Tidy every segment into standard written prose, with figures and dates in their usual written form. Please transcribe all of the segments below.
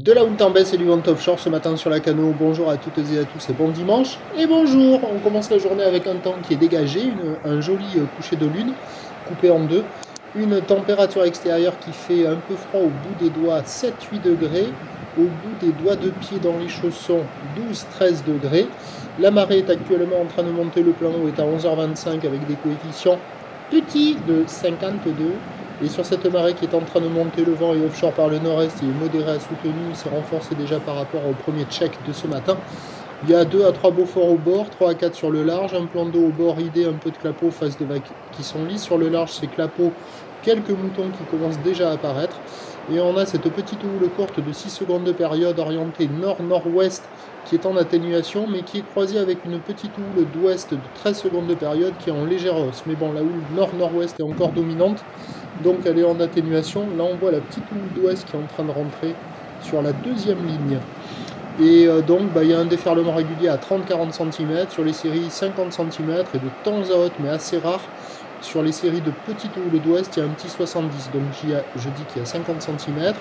De la houle en baisse et du vent offshore ce matin sur la Cano. Bonjour à toutes et à tous et bon dimanche. Et bonjour, on commence la journée avec un temps qui est dégagé, un joli coucher de lune coupé en deux. Une température extérieure qui fait un peu froid au bout des doigts, 7-8 degrés. Au bout des doigts de pied dans les chaussons, 12-13 degrés. La marée est actuellement en train de monter, le plan d'eau est à 11h25 avec des coefficients petits de 52. Et sur cette marée qui est en train de monter, le vent est offshore par le nord-est, il est modéré à soutenu, il s'est renforcé déjà par rapport au premier check de ce matin. Il y a 2 à 3 Beaufort au bord, 3 à 4 sur le large, un plan d'eau au bord idée, un peu de clapots face de vagues qui sont lisses. Sur le large, c'est clapots, quelques moutons qui commencent déjà à apparaître. Et on a cette petite houle courte de 6 secondes de période orientée nord-nord-ouest qui est en atténuation, mais qui est croisée avec une petite houle d'ouest de 13 secondes de période qui est en légère hausse. Mais bon, la houle nord-nord-ouest est encore dominante, donc elle est en atténuation. Là, on voit la petite houle d'ouest qui est en train de rentrer sur la deuxième ligne. Et donc, il y a un déferlement régulier à 30-40 cm, sur les séries 50 cm, et de temps à autre, mais assez rare, sur les séries de petites houles d'ouest, il y a un petit 70. Donc je dis qu'il y a 50 cm,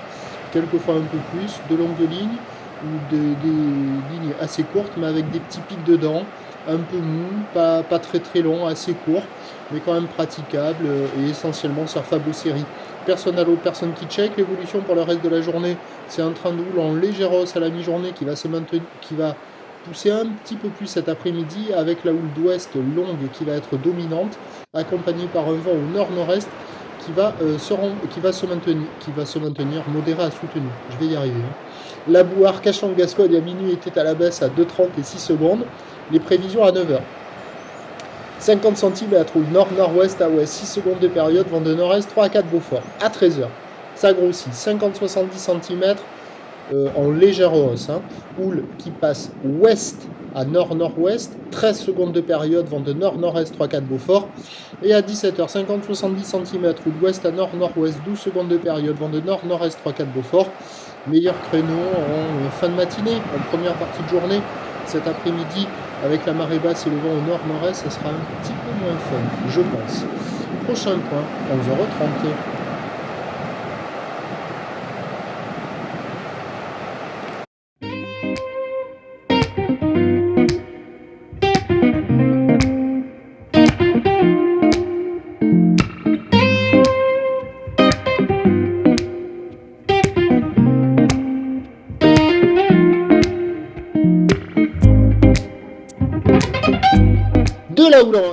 quelquefois un peu plus, de longues lignes, ou des lignes assez courtes, mais avec des petits pics dedans, un peu mou, pas très très long, assez court, mais quand même praticable, et essentiellement surfable aux séries. Personne à l'eau, personne qui check. L'évolution pour le reste de la journée, c'est un train de houle en légère hausse à la mi-journée qui va se maintenir, qui va pousser un petit peu plus cet après-midi avec la houle d'ouest longue qui va être dominante, accompagnée par un vent au nord-nord-est qui va se maintenir modéré à soutenu. Je vais y arriver. La bouard Cachan-Gascogne à minuit était à la baisse à 2,30 et 6 secondes. Les prévisions à 9h. 50 cm ou nord-nord-ouest à ouest, 6 secondes de période, vent de nord-est, 3 à 4 Beaufort. À 13h, ça grossit, 50-70 cm en légère hausse. Houle qui passe ouest à nord-nord-ouest, 13 secondes de période, vent de nord-nord-est, 3-4 Beaufort. Et à 17h, 50-70 cm, houle ouest à nord-nord-ouest, 12 secondes de période, vent de nord-nord-est, 3-4 Beaufort. Meilleur créneau en fin de matinée, en première partie de journée. Cet après-midi, avec la marée basse et le vent au nord-nord-est, ça sera un petit peu moins fun, je pense. Prochain point, 11h30. De la houle